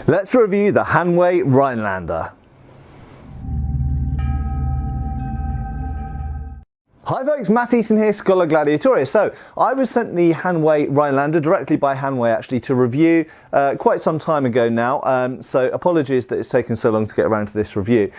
Let's review the Hanwei Rhinelander. Hi folks, Matt Easton here, Schola Gladiatoria. So, I was sent the Hanwei Rhinelander directly by Hanwei actually to review quite some time ago now, so apologies that it's taken so long to get around to this review.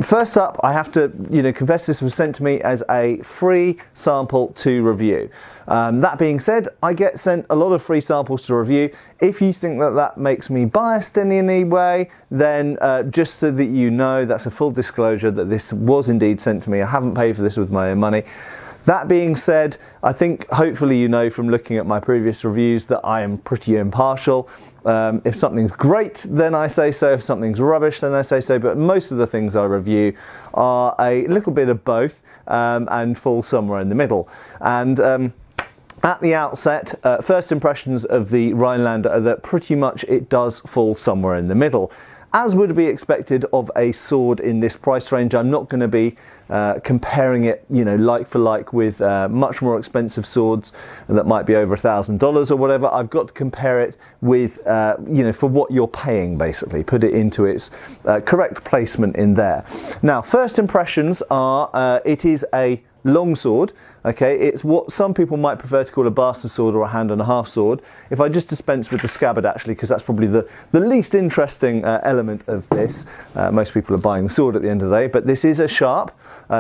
First up, I have to confess this was sent to me as a free sample to review. That being said, I get sent a lot of free samples to review. If you think that that makes me biased in any way, then just so that you know, that's a full disclosure that this was indeed sent to me. I haven't paid for this with my own money. That being said, I think hopefully you know from looking at my previous reviews that I am pretty impartial. If something's great, then I say so. If something's rubbish, then I say so. But most of the things I review are a little bit of both and fall somewhere in the middle. And at the outset, first impressions of the Rhinelander are that pretty much it does fall somewhere in the middle. As would be expected of a sword in this price range, I'm not going to be comparing it, like for like with much more expensive swords that might be over $1,000 or whatever. I've got to compare it with, for what you're paying, basically. Put it into its correct placement in there. Now, first impressions are it is a longsword. Okay, it's what some people might prefer to call a bastard sword or a hand-and-a-half sword. If I just dispense with the scabbard, actually, because that's probably the least interesting element of this. Most people are buying the sword at the end of the day, but this is a sharp.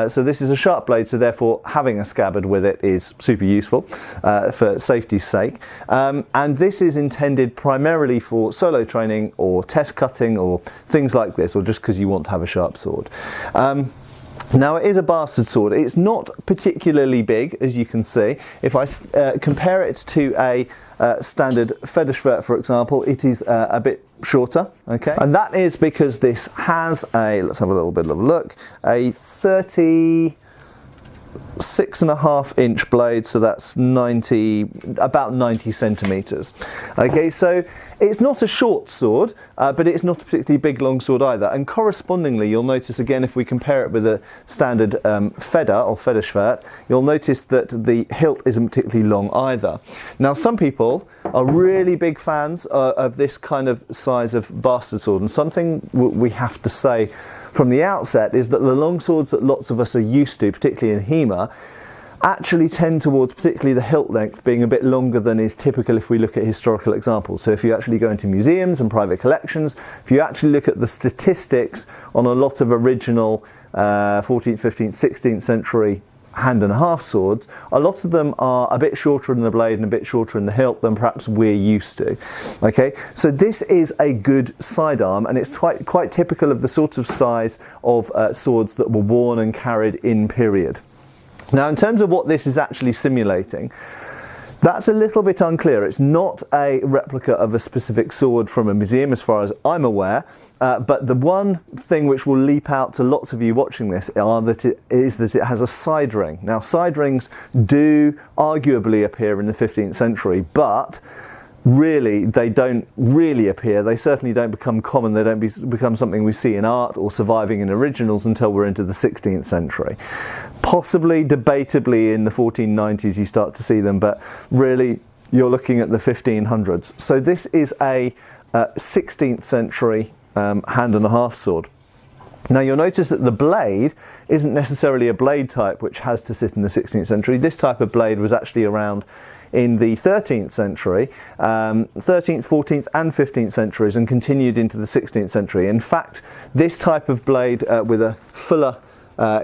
So this is a sharp blade, so therefore having a scabbard with it is super useful for safety's sake. And this is intended primarily for solo training or test cutting or things like this, or just because you want to have a sharp sword. Now, it is a bastard sword. It's not particularly big, as you can see. If I compare it to a standard Federschwert, for example, it is a bit shorter, okay? And that is because this has a, let's have a little bit of a look, a 36.5 inch blade, so that's about 90 centimeters. Okay, so it's not a short sword, but it's not a particularly big long sword either. And correspondingly, you'll notice again, if we compare it with a standard Feder or Federschwert, you'll notice that the hilt isn't particularly long either. Now, some people are really big fans of this kind of size of bastard sword, and something we have to say from the outset is that the long swords that lots of us are used to, particularly in HEMA, actually tend towards particularly the hilt length being a bit longer than is typical if we look at historical examples. So if you actually go into museums and private collections, if you actually look at the statistics on a lot of original 14th, 15th, 16th century hand-and-a-half swords, a lot of them are a bit shorter in the blade and a bit shorter in the hilt than perhaps we're used to. Okay, so this is a good sidearm, and it's quite typical of the sort of size of swords that were worn and carried in period. Now, in terms of what this is actually simulating, that's a little bit unclear. It's not a replica of a specific sword from a museum as far as I'm aware, but the one thing which will leap out to lots of you watching this is that it has a side ring. Now, side rings do arguably appear in the 15th century, but really, they don't really appear. They certainly don't become common. They don't become something we see in art or surviving in originals until we're into the 16th century. Possibly, debatably, in the 1490s you start to see them, but really you're looking at the 1500s. So this is a 16th century hand-and-a-half sword. Now, you'll notice that the blade isn't necessarily a blade type which has to sit in the 16th century. This type of blade was actually around in the 13th century, 13th, 14th and 15th centuries, and continued into the 16th century. In fact, this type of blade with a fuller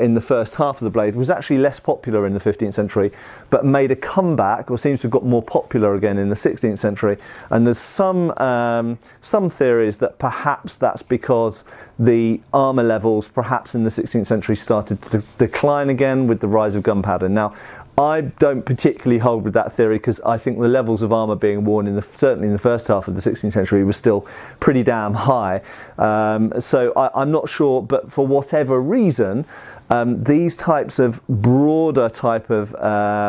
in the first half of the blade was actually less popular in the 15th century, but made a comeback, or seems to have got more popular again in the 16th century. And there's some theories that perhaps that's because the armour levels perhaps in the 16th century started to decline again with the rise of gunpowder. Now, I don't particularly hold with that theory, because I think the levels of armour being worn certainly in the first half of the 16th century was still pretty damn high. So I'm not sure, but for whatever reason, these types of broader type of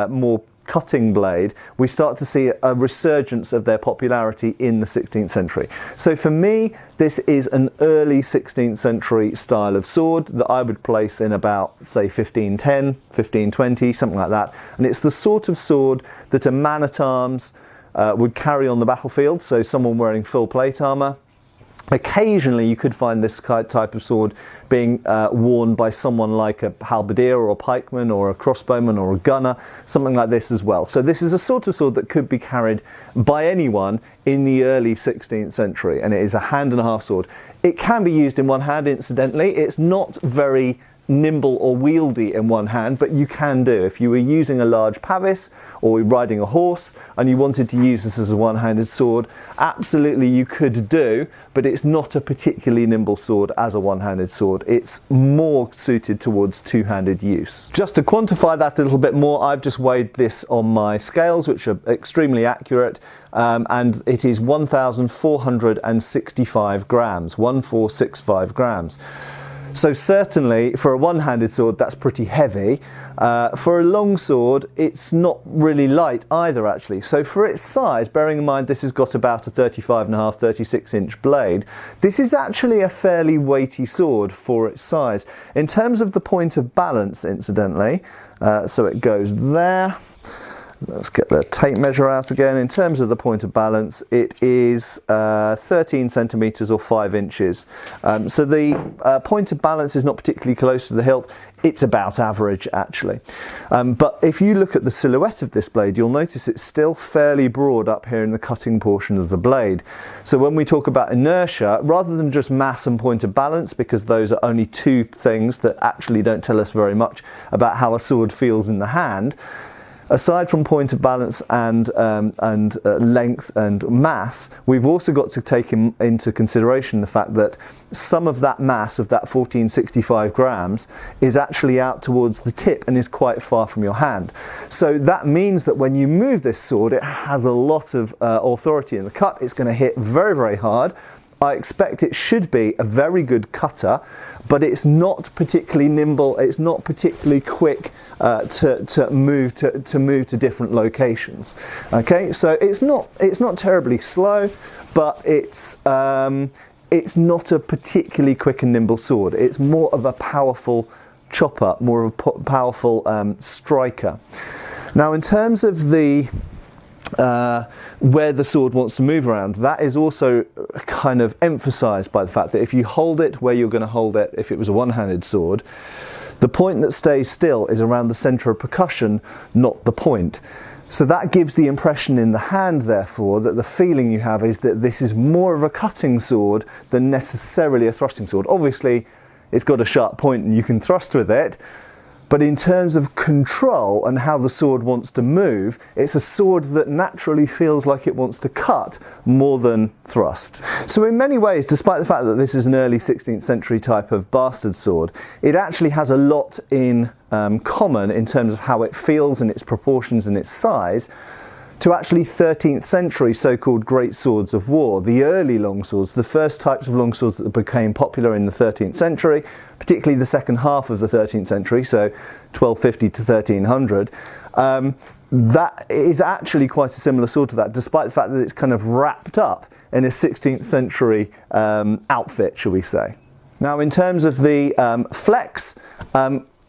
more cutting blade, we start to see a resurgence of their popularity in the 16th century. So for me, this is an early 16th century style of sword that I would place in about, say, 1510, 1520, something like that. And it's the sort of sword that a man-at-arms would carry on the battlefield, so someone wearing full plate armour. Occasionally you could find this type of sword being worn by someone like a halberdier or a pikeman or a crossbowman or a gunner, something like this as well. So this is a sort of sword that could be carried by anyone in the early 16th century, and it is a hand and a half sword. It can be used in one hand, incidentally. It's not very nimble or wieldy in one hand, but you can do. If you were using a large pavis or riding a horse and you wanted to use this as a one-handed sword, absolutely you could do, but it's not a particularly nimble sword as a one-handed sword. It's more suited towards two-handed use. Just to quantify that a little bit more, I've just weighed this on my scales, which are extremely accurate, and it is 1,465 grams, 1465 grams. So certainly for a one-handed sword that's pretty heavy. For a long sword it's not really light either actually. So for its size, bearing in mind this has got about a 35.5, 36 inch blade, this is actually a fairly weighty sword for its size. In terms of the point of balance, incidentally, so it goes there. Let's get the tape measure out again. In terms of the point of balance, it is 13 centimetres or 5 inches. So the point of balance is not particularly close to the hilt. It's about average actually. But if you look at the silhouette of this blade, you'll notice it's still fairly broad up here in the cutting portion of the blade. So when we talk about inertia, rather than just mass and point of balance, because those are only two things that actually don't tell us very much about how a sword feels in the hand, aside from point of balance and length and mass, we've also got to take into consideration the fact that some of that mass of that 1465 grams is actually out towards the tip and is quite far from your hand. So that means that when you move this sword, it has a lot of authority in the cut. It's going to hit very, very hard. I expect it should be a very good cutter, but it's not particularly nimble. It's not particularly quick to move to different locations. Okay, so it's not terribly slow, but it's not a particularly quick and nimble sword. It's more of a powerful chopper, more of a powerful striker. Now, in terms of the where the sword wants to move around, that is also kind of emphasized by the fact that if you hold it where you're going to hold it, if it was a one-handed sword, the point that stays still is around the center of percussion, not the point. So that gives the impression in the hand, therefore, that the feeling you have is that this is more of a cutting sword than necessarily a thrusting sword. Obviously, it's got a sharp point and you can thrust with it, but in terms of control and how the sword wants to move, it's a sword that naturally feels like it wants to cut more than thrust. So in many ways, despite the fact that this is an early 16th century type of bastard sword, it actually has a lot in common in terms of how it feels and its proportions and its size to actually 13th century so-called great swords of war, the early longswords, the first types of longswords that became popular in the 13th century, particularly the second half of the 13th century, so 1250 to 1300. That is actually quite a similar sword to that, despite the fact that it's kind of wrapped up in a 16th century outfit, shall we say. Now, in terms of the flex,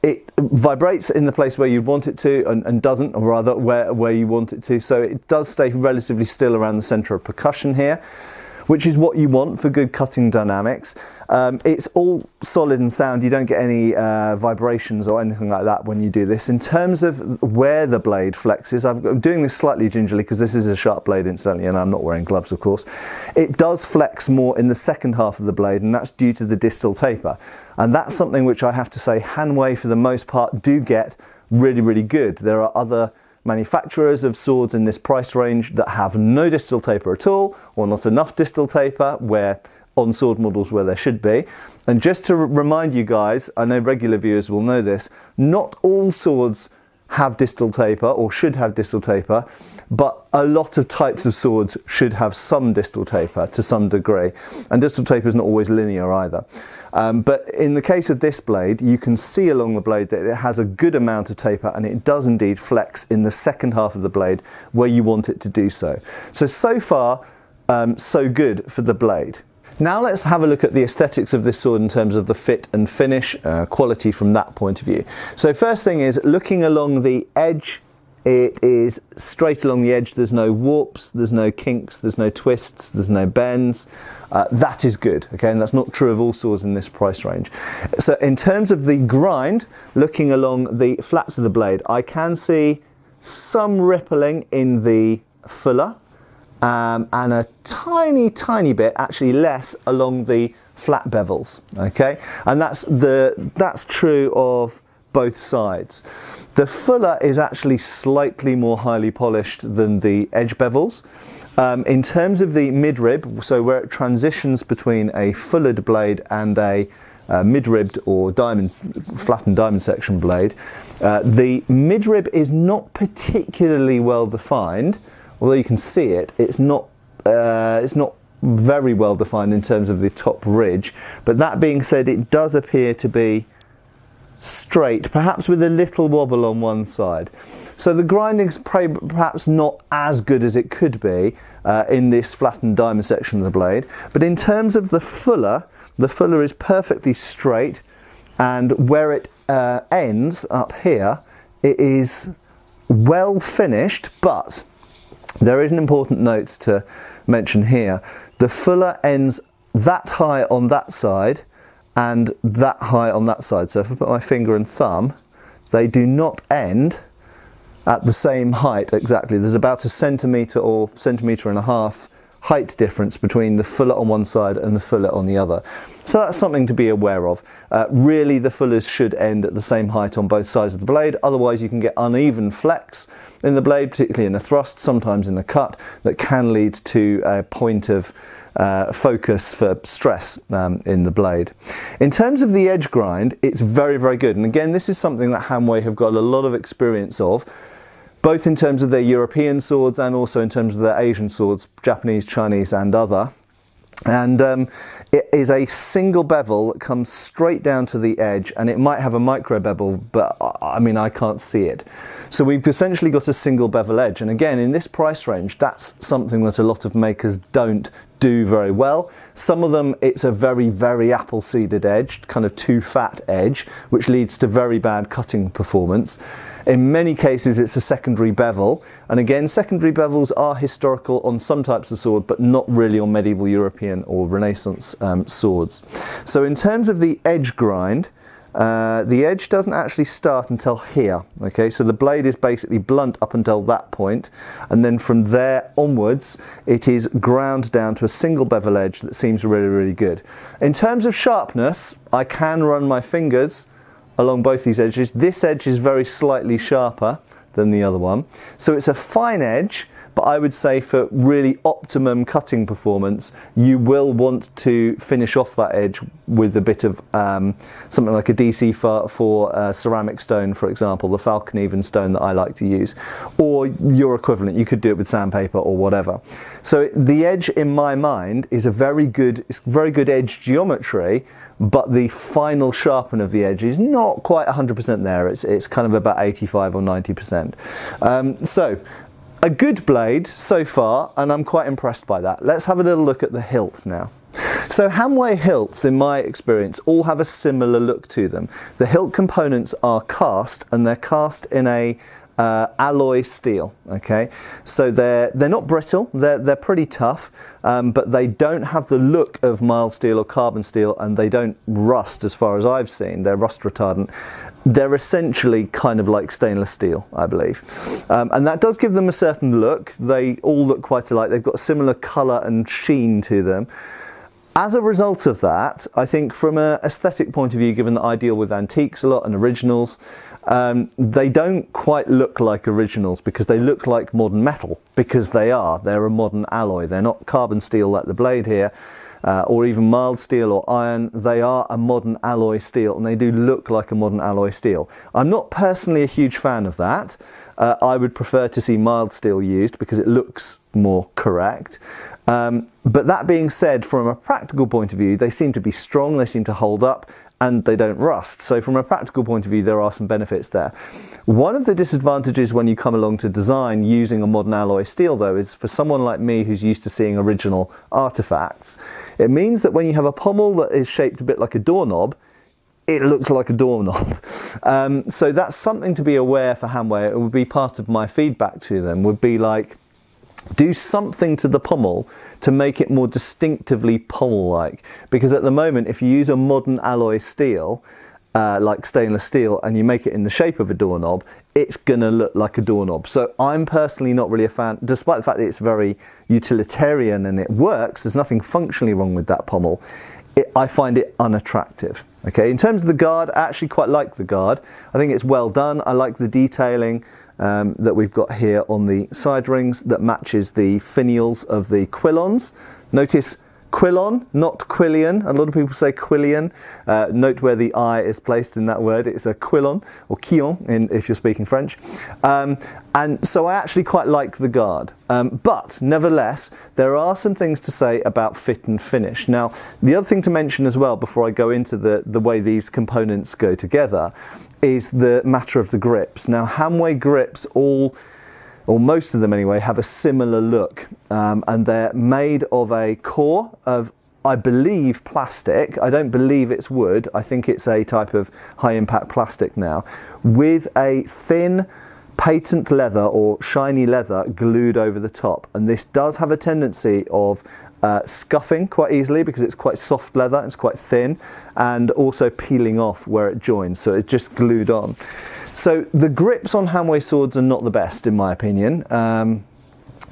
it vibrates in the place where you'd want it to and doesn't, or rather where you want it to. So it does stay relatively still around the center of percussion here, which is what you want for good cutting dynamics. It's all solid and sound. You don't get any vibrations or anything like that when you do this. In terms of where the blade flexes, I'm doing this slightly gingerly because this is a sharp blade incidentally, and I'm not wearing gloves, of course. It does flex more in the second half of the blade, and that's due to the distal taper. And that's something which I have to say Hanwei, for the most part, do get really, really good. There are other manufacturers of swords in this price range that have no distal taper at all, or not enough distal taper where on sword models where there should be. And just to remind you guys, I know regular viewers will know this, not all swords have distal taper or should have distal taper, but a lot of types of swords should have some distal taper to some degree, and distal taper is not always linear either. But in the case of this blade, you can see along the blade that it has a good amount of taper, and it does indeed flex in the second half of the blade where you want it to do so. So far, so good for the blade. Now let's have a look at the aesthetics of this sword in terms of the fit and finish quality from that point of view. So first thing is looking along the edge It is straight along the edge. There's no warps, there's no kinks, there's no twists, there's no bends. That is good, okay, and that's not true of all swords in this price range. So in terms of the grind, looking along the flats of the blade, I can see some rippling in the fuller, and a tiny bit, actually less, along the flat bevels, okay, and that's true of both sides. The fuller is actually slightly more highly polished than the edge bevels. In terms of the midrib, so where it transitions between a fullered blade and a mid-ribbed or flattened diamond section blade, the midrib is not particularly well defined. Although you can see it, it's not very well defined in terms of the top ridge. But that being said, it does appear to be straight, perhaps with a little wobble on one side. So the grinding's perhaps not as good as it could be in this flattened diamond section of the blade. But in terms of the fuller is perfectly straight, and where it ends up here, it is well finished, but there is an important note to mention here. The fuller ends that high on that side and that high on that side. So if I put my finger and thumb, they do not end at the same height exactly. There's about a centimetre or centimetre and a half height difference between the fuller on one side and the fuller on the other. So that's something to be aware of. Really, the fullers should end at the same height on both sides of the blade, otherwise you can get uneven flex in the blade, particularly in a thrust, sometimes in a cut, that can lead to a point of focus for stress in the blade. In terms of the edge grind, it's very good, and again, this is something that Hanwei have got a lot of experience of, both in terms of their European swords and also in terms of their Asian swords, Japanese, Chinese and other. And it is a single bevel that comes straight down to the edge, and it might have a micro bevel, but I mean, I can't see it. So we've essentially got a single bevel edge, and again, in this price range, that's something that a lot of makers don't do very well. Some of them, it's a very apple-seeded edge, kind of too fat edge, which leads to very bad cutting performance. In many cases, it's a secondary bevel, and again, secondary bevels are historical on some types of sword, but not really on medieval European or Renaissance swords. So in terms of the edge grind, the edge doesn't actually start until here, okay, so the blade is basically blunt up until that point, and then from there onwards it is ground down to a single bevel edge that seems really good. In terms of sharpness, I can run my fingers along both these edges. This edge is very slightly sharper than the other one, so it's a fine edge, but I would say for really optimum cutting performance, you will want to finish off that edge with a bit of something like a DC for ceramic stone, for example, the Falcon-even stone that I like to use, or your equivalent. You could do it with sandpaper or whatever. So the edge, in my mind, is very good edge geometry, but the final sharpen of the edge is not quite 100% there. It's kind of about 85 or 90%. So a good blade so far, and I'm quite impressed by that. Let's have a little look at the hilt now. So Hanwei hilts, in my experience, all have a similar look to them. The hilt components are cast, and they're cast in a alloy steel, okay, so they're not brittle, they're pretty tough, but they don't have the look of mild steel or carbon steel, and they don't rust as far as I've seen. They're rust retardant. They're essentially kind of like stainless steel, I believe, and that does give them a certain look. They all look quite alike. They've got a similar colour and sheen to them. As a result of that, I think from an aesthetic point of view, given that I deal with antiques a lot and originals, they don't quite look like originals because they look like modern metal, because they're a modern alloy. They're not carbon steel like the blade here, or even mild steel or iron. They are a modern alloy steel, and they do look like a modern alloy steel. I'm not personally a huge fan of that. I would prefer to see mild steel used because it looks more correct. But that being said, from a practical point of view, they seem to be strong, they seem to hold up, and they don't rust. So from a practical point of view, there are some benefits there. One of the disadvantages when you come along to design using a modern alloy steel, though, is for someone like me who's used to seeing original artifacts, it means that when you have a pommel that is shaped a bit like a doorknob, it looks like a doorknob. So that's something to be aware for Hanwei. It would be part of my feedback to them, would be like, do something to the pommel to make it more distinctively pommel-like. Because at the moment, if you use a modern alloy steel, like stainless steel, and you make it in the shape of a doorknob, it's gonna look like a doorknob. So I'm personally not really a fan, despite the fact that it's very utilitarian and it works, there's nothing functionally wrong with that pommel, I find it unattractive. Okay, in terms of the guard, I actually quite like the guard. I think it's well done. I like the detailing that we've got here on the side rings that matches the finials of the quillons. Notice quillon, not quillion. A lot of people say quillion. Note where the I is placed in that word. It's a quillon, or quillon if you're speaking French. And so I actually quite like the guard. But nevertheless, there are some things to say about fit and finish. Now, the other thing to mention as well, before I go into the way these components go together, is the matter of the grips. Now, Hanwei grips or most of them anyway, have a similar look, and they're made of a core of, I believe, plastic. I don't believe it's wood. I think it's a type of high impact plastic now, with a thin patent leather or shiny leather glued over the top. And this does have a tendency of scuffing quite easily because it's quite soft leather, it's quite thin, and also peeling off where it joins, so it's just glued on. So the grips on Hanwei swords are not the best, in my opinion.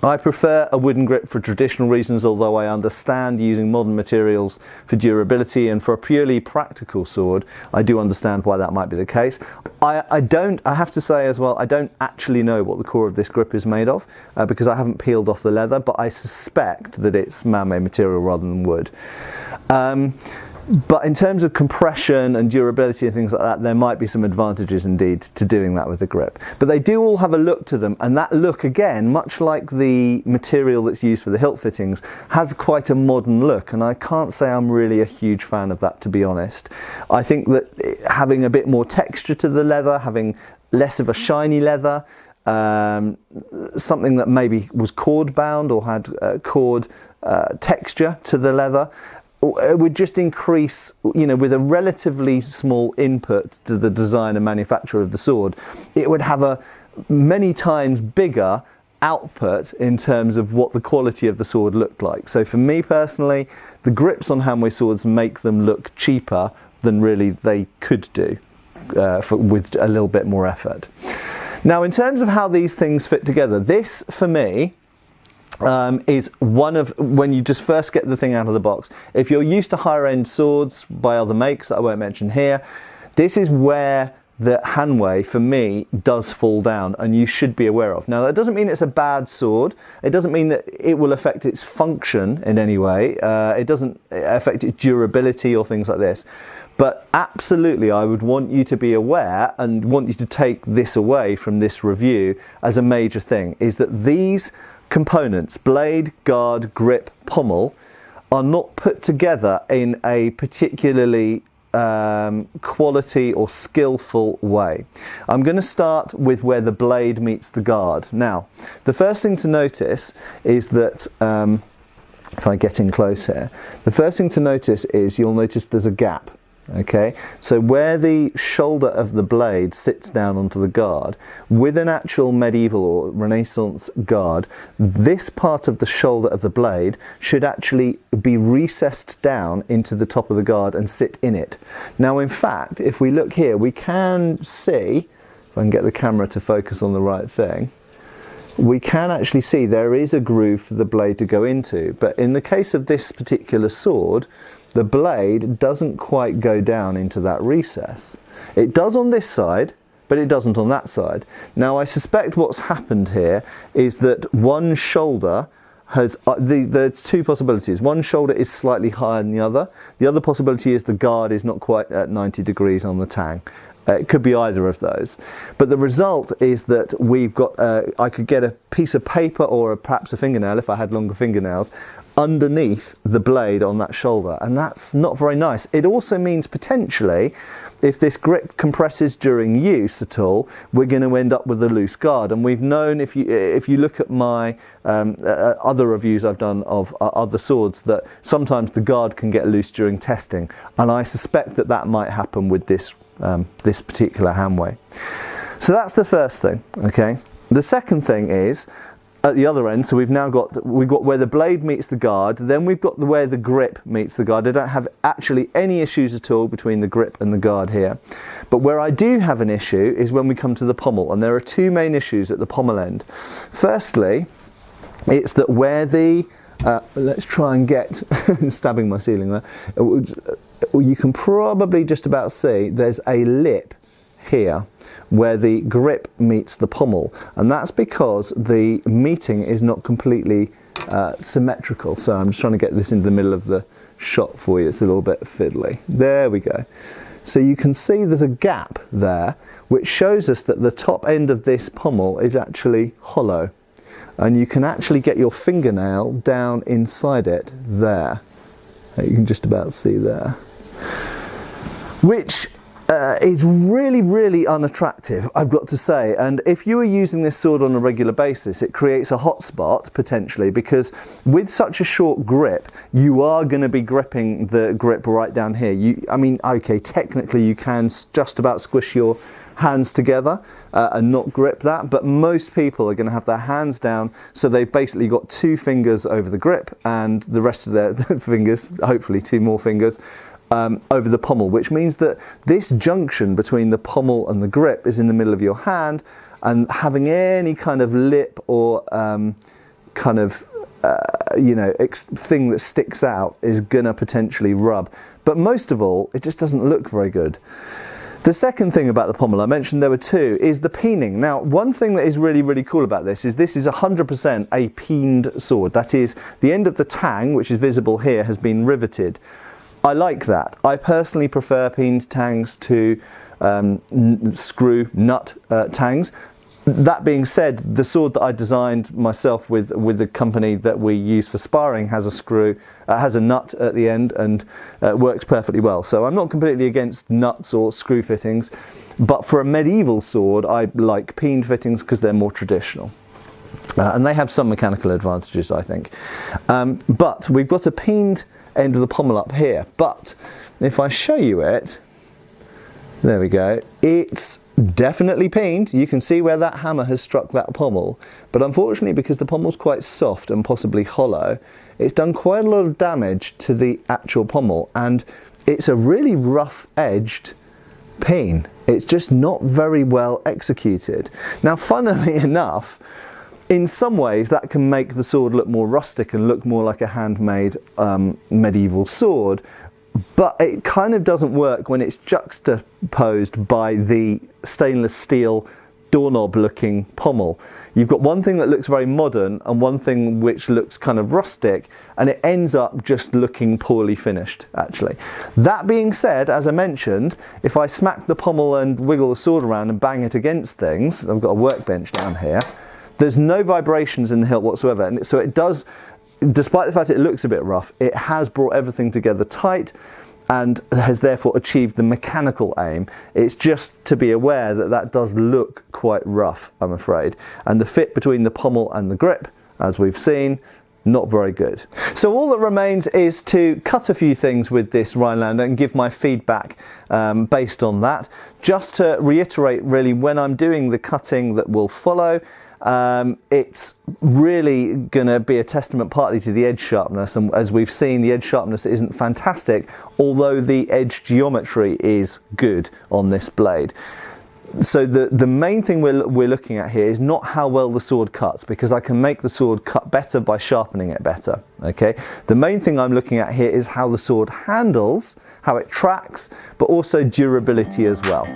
I prefer a wooden grip for traditional reasons, although I understand using modern materials for durability, and for a purely practical sword, I do understand why that might be the case. I have to say as well, I don't actually know what the core of this grip is made of, because I haven't peeled off the leather, but I suspect that it's man-made material rather than wood. But in terms of compression and durability and things like that, there might be some advantages indeed to doing that with the grip. But they do all have a look to them, and that look, again, much like the material that's used for the hilt fittings, has quite a modern look, and I can't say I'm really a huge fan of that, to be honest. I think that having a bit more texture to the leather, having less of a shiny leather, something that maybe was cord bound or had cord texture to the leather, it would just increase, you know, with a relatively small input to the design and manufacture of the sword, it would have a many times bigger output in terms of what the quality of the sword looked like. So for me personally, the grips on Hanwei swords make them look cheaper than really they could do with a little bit more effort. Now, in terms of how these things fit together, this for me is one of, when you just first get the thing out of the box, if you're used to higher end swords by other makes that I won't mention here, this is where the Hanwei, for me, does fall down, and you should be aware of. Now, that doesn't mean it's a bad sword. It doesn't mean that it will affect its function in any way. It doesn't affect its durability or things like this. But absolutely, I would want you to be aware and want you to take this away from this review as a major thing, is that these components, blade, guard, grip, pommel, are not put together in a particularly quality or skillful way. I'm going to start with where the blade meets the guard. Now, the first thing to notice is that, if I get in close here, the first thing to notice is you'll notice there's a gap. Okay, so where the shoulder of the blade sits down onto the guard, with an actual medieval or Renaissance guard, this part of the shoulder of the blade should actually be recessed down into the top of the guard and sit in it. Now, in fact, if we look here, we can see, if I can get the camera to focus on the right thing, we can actually see there is a groove for the blade to go into, but in the case of this particular sword, the blade doesn't quite go down into that recess. It does on this side, but it doesn't on that side. Now, I suspect what's happened here is that one shoulder has, there's two possibilities. One shoulder is slightly higher than the other. The other possibility is the guard is not quite at 90 degrees on the tang. It could be either of those. But the result is that we've got, I could get a piece of paper or perhaps a fingernail, if I had longer fingernails, underneath the blade on that shoulder, and that's not very nice. It also means potentially, if this grip compresses during use at all, we're going to end up with a loose guard. And we've known, if you look at my other reviews I've done of other swords, that sometimes the guard can get loose during testing, and I suspect that that might happen with this this particular Hanwei. So that's the first thing. Okay. The second thing is, at the other end, so we've got where the blade meets the guard, then we've got where the grip meets the guard. I don't have actually any issues at all between the grip and the guard here. But where I do have an issue is when we come to the pommel, and there are two main issues at the pommel end. Firstly, it's that where the, let's try and get, stabbing my ceiling there, you can probably just about see there's a lip here where the grip meets the pommel, and that's because the meeting is not completely symmetrical. So I'm just trying to get this into the middle of the shot for you. It's a little bit fiddly. There we go. So you can see there's a gap there which shows us that the top end of this pommel is actually hollow, and you can actually get your fingernail down inside it there. You can just about see there, which is really, really unattractive, I've got to say. And if you are using this sword on a regular basis, it creates a hot spot potentially, because with such a short grip, you are going to be gripping the grip right down here. I mean, okay, technically you can just about squish your hands together and not grip that, but most people are going to have their hands down, so they've basically got two fingers over the grip and the rest of their fingers, hopefully two more fingers, over the pommel, which means that this junction between the pommel and the grip is in the middle of your hand, and having any kind of lip or kind of thing that sticks out is gonna potentially rub. But most of all, it just doesn't look very good. The second thing about the pommel, I mentioned there were two, is the peening. Now, one thing that is really, really cool about this is 100% a peened sword. That is, the end of the tang, which is visible here, has been riveted. I like that. I personally prefer peened tangs to screw nut tangs. That being said, the sword that I designed myself with the company that we use for sparring has a screw, has a nut at the end, and works perfectly well. So I'm not completely against nuts or screw fittings, but for a medieval sword, I like peened fittings because they're more traditional. And they have some mechanical advantages, I think. But we've got a peened end of the pommel up here, but if I show you it, there we go, it's definitely peened. You can see where that hammer has struck that pommel, but unfortunately, because the pommel's quite soft and possibly hollow, it's done quite a lot of damage to the actual pommel, and it's a really rough edged peen. It's just not very well executed. Now, funnily enough, in some ways that can make the sword look more rustic and look more like a handmade medieval sword, but it kind of doesn't work when it's juxtaposed by the stainless steel doorknob looking pommel. You've got one thing that looks very modern and one thing which looks kind of rustic, and it ends up just looking poorly finished, actually. That being said, as I mentioned, if I smack the pommel and wiggle the sword around and bang it against things, I've got a workbench down here, there's no vibrations in the hilt whatsoever, and so it does, despite the fact it looks a bit rough, it has brought everything together tight and has therefore achieved the mechanical aim. It's just to be aware that that does look quite rough, I'm afraid. And the fit between the pommel and the grip, as we've seen, not very good. So all that remains is to cut a few things with this Rhinelander and give my feedback based on that. Just to reiterate, really, when I'm doing the cutting that will follow, it's really going to be a testament partly to the edge sharpness, and as we've seen, the edge sharpness isn't fantastic, although the edge geometry is good on this blade. So the main thing we're looking at here is not how well the sword cuts, because I can make the sword cut better by sharpening it better. Okay, the main thing I'm looking at here is how the sword handles, how it tracks, but also durability as well.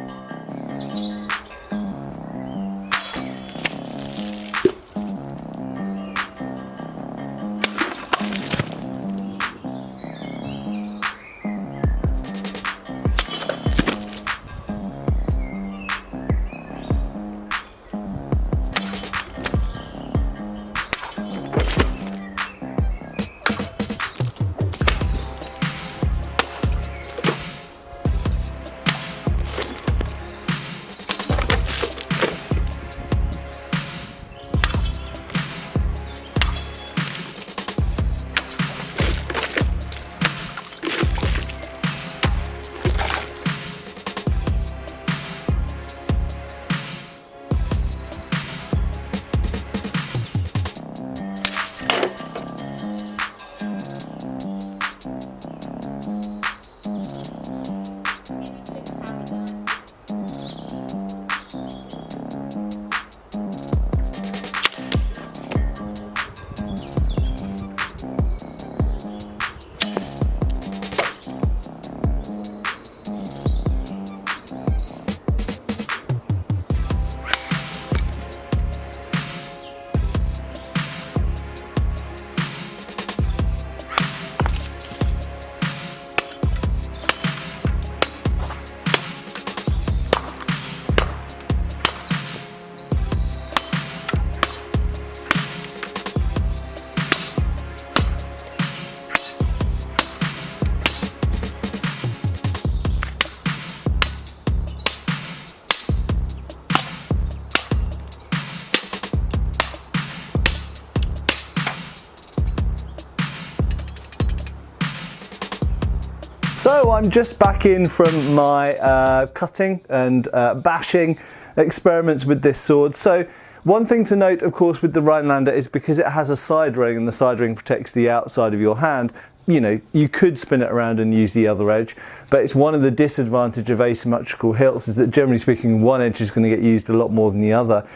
So I'm just back in from my cutting and bashing experiments with this sword. So one thing to note, of course, with the Rhinelander is because it has a side ring and the side ring protects the outside of your hand, you know, you could spin it around and use the other edge, but it's one of the disadvantages of asymmetrical hilts is that generally speaking one edge is going to get used a lot more than the other.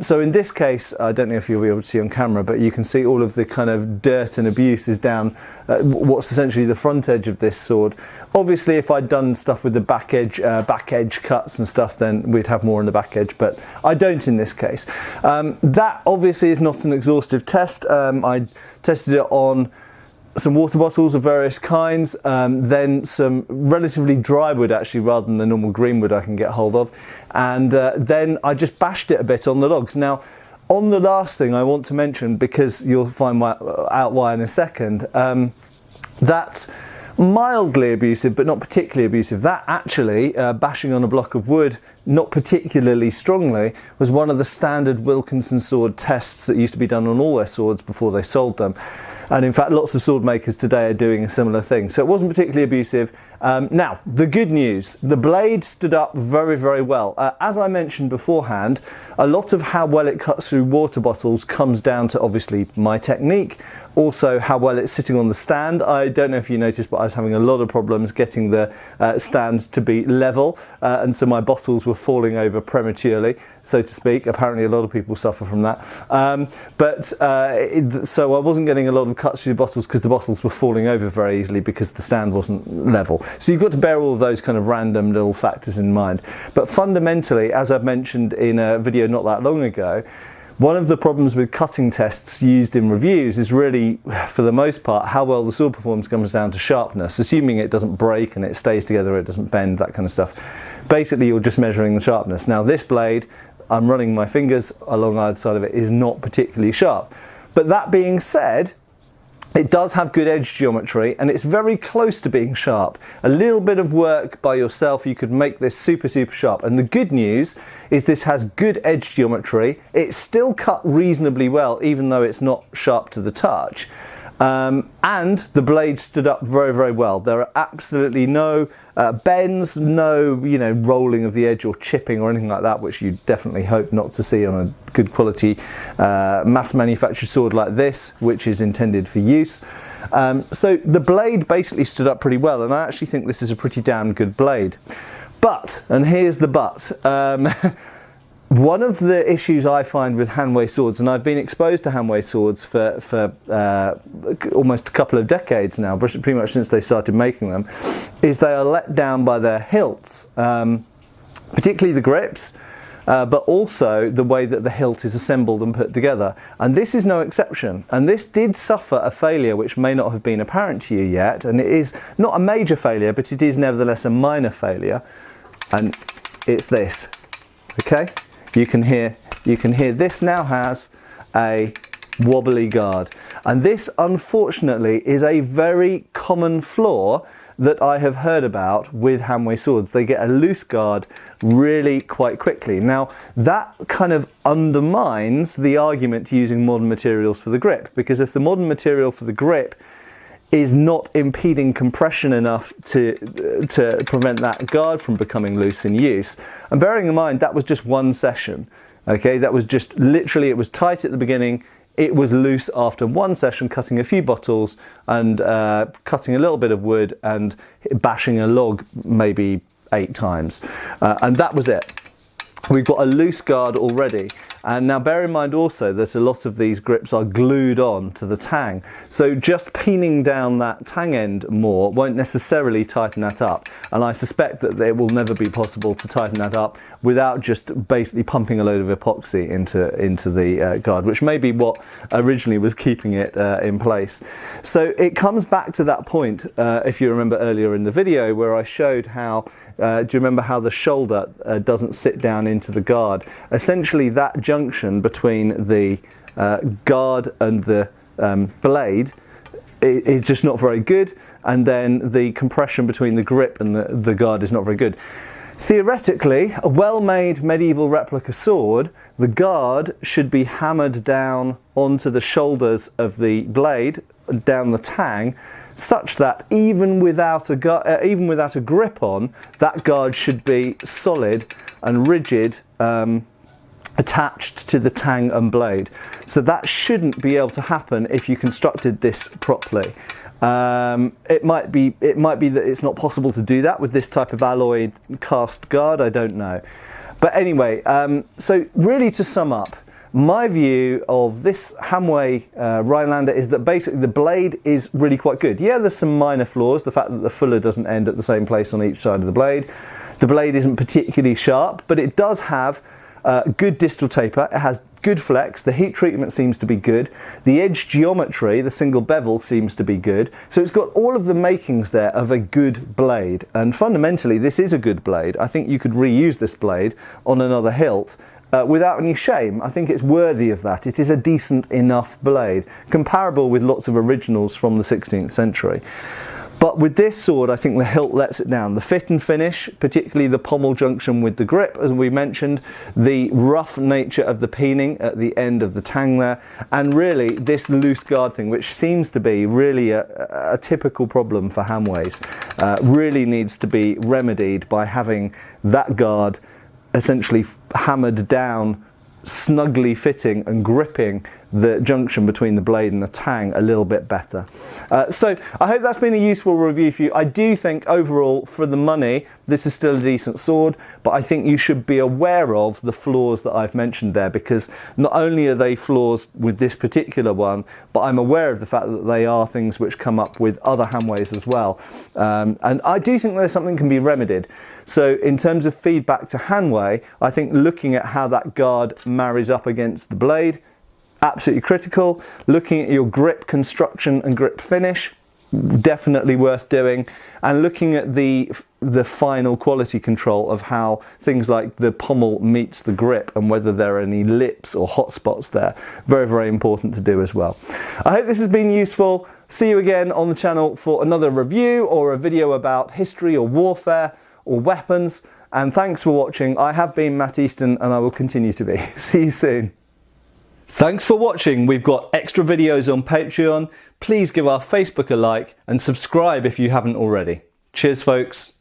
So in this case, I don't know if you'll be able to see on camera, but you can see all of the kind of dirt and abuse is down what's essentially the front edge of this sword. Obviously if I'd done stuff with the back edge cuts and stuff, then we'd have more on the back edge, but I don't in this case. That obviously is not an exhaustive test. I tested it on some water bottles of various kinds, then some relatively dry wood actually rather than the normal green wood I can get hold of, and then I just bashed it a bit on the logs. Now on the last thing I want to mention, because you'll find out why in a second, that's mildly abusive but not particularly abusive. That actually, bashing on a block of wood not particularly strongly, was one of the standard Wilkinson sword tests that used to be done on all their swords before they sold them. And in fact lots of sword makers today are doing a similar thing, so it wasn't particularly abusive. Now the good news, the blade stood up very, very well. As I mentioned beforehand, a lot of how well it cuts through water bottles comes down to obviously my technique, also how well it's sitting on the stand. I don't know if you noticed, but I was having a lot of problems getting the stand to be level, and so my bottles were falling over prematurely, so to speak. Apparently a lot of people suffer from that. So I wasn't getting a lot of cuts through the bottles because the bottles were falling over very easily because the stand wasn't level. So you've got to bear all of those kind of random little factors in mind. But fundamentally, as I've mentioned in a video not that long ago, one of the problems with cutting tests used in reviews is really, for the most part, how well the sword performs comes down to sharpness, assuming it doesn't break and it stays together, it doesn't bend, that kind of stuff. Basically, you're just measuring the sharpness. Now this blade, I'm running my fingers along either side of it, is not particularly sharp. But that being said, it does have good edge geometry and it's very close to being sharp. A little bit of work by yourself, you could make this super, super sharp. And the good news is this has good edge geometry. It's still cut reasonably well, even though it's not sharp to the touch. And the blade stood up very, very well. There are absolutely no bends, no rolling of the edge or chipping or anything like that, which you definitely hope not to see on a good quality mass manufactured sword like this, which is intended for use. So the blade basically stood up pretty well, and I actually think this is a pretty damn good blade. But, and here's the but, one of the issues I find with Hanwei swords, and I've been exposed to Hanwei swords for almost a couple of decades now, pretty much since they started making them, is they are let down by their hilts, particularly the grips, but also the way that the hilt is assembled and put together. And this is no exception. And this did suffer a failure which may not have been apparent to you yet, and it is not a major failure, but it is nevertheless a minor failure, and it's this, okay? You can hear this now has a wobbly guard, and this unfortunately is a very common flaw that I have heard about with Hanwei swords. They get a loose guard really quite quickly. Now that kind of undermines the argument to using modern materials for the grip, because if the modern material for the grip is not impeding compression enough to prevent that guard from becoming loose in use. And bearing in mind that was just one session, okay, that was just literally, it was tight at the beginning, it was loose after one session, cutting a few bottles and cutting a little bit of wood and bashing a log maybe 8 times, and that was it. We've got a loose guard already. And now bear in mind also that a lot of these grips are glued on to the tang. So just peening down that tang end more won't necessarily tighten that up. And I suspect that it will never be possible to tighten that up without just basically pumping a load of epoxy into the guard, which may be what originally was keeping it in place. So it comes back to that point, if you remember earlier in the video where I showed how, do you remember how the shoulder doesn't sit down into the guard? Essentially that junction between the guard and the blade is just not very good, and then the compression between the grip and the guard is not very good. Theoretically, a well-made medieval replica sword, the guard should be hammered down onto the shoulders of the blade, down the tang, such that even without a grip on, that guard should be solid and rigid, attached to the tang and blade. So that shouldn't be able to happen if you constructed this properly. It might be that it's not possible to do that with this type of alloy cast guard, I don't know. But anyway, so really to sum up, my view of this Hanwei Rhinelander is that basically the blade is really quite good. Yeah, there's some minor flaws, the fact that the fuller doesn't end at the same place on each side of the blade. The blade isn't particularly sharp, but it does have good distal taper, it has good flex, the heat treatment seems to be good, the edge geometry, the single bevel, seems to be good. So it's got all of the makings there of a good blade, and fundamentally this is a good blade. I think you could reuse this blade on another hilt without any shame. I think it's worthy of that. It is a decent enough blade, comparable with lots of originals from the 16th century. But with this sword, I think the hilt lets it down. The fit and finish, particularly the pommel junction with the grip, as we mentioned, the rough nature of the peening at the end of the tang there, and really this loose guard thing, which seems to be really a typical problem for Hanweis, really needs to be remedied by having that guard essentially hammered down, snugly fitting and gripping the junction between the blade and the tang a little bit better. So I hope that's been a useful review for you. I do think overall, for the money, this is still a decent sword, but I think you should be aware of the flaws that I've mentioned there, because not only are they flaws with this particular one, but I'm aware of the fact that they are things which come up with other Hanweis as well. And I do think there's something can be remedied. So in terms of feedback to Hanwei, I think looking at how that guard marries up against the blade, absolutely critical. Looking at your grip construction and grip finish, definitely worth doing. And looking at the final quality control of how things like the pommel meets the grip and whether there are any lips or hot spots there, very, very important to do as well. I hope this has been useful. See you again on the channel for another review or a video about history or warfare or weapons. And thanks for watching. I have been Matt Easton, and I will continue to be. See you soon. Thanks for watching. We've got extra videos on Patreon. Please give our Facebook a like and subscribe if you haven't already. Cheers, folks.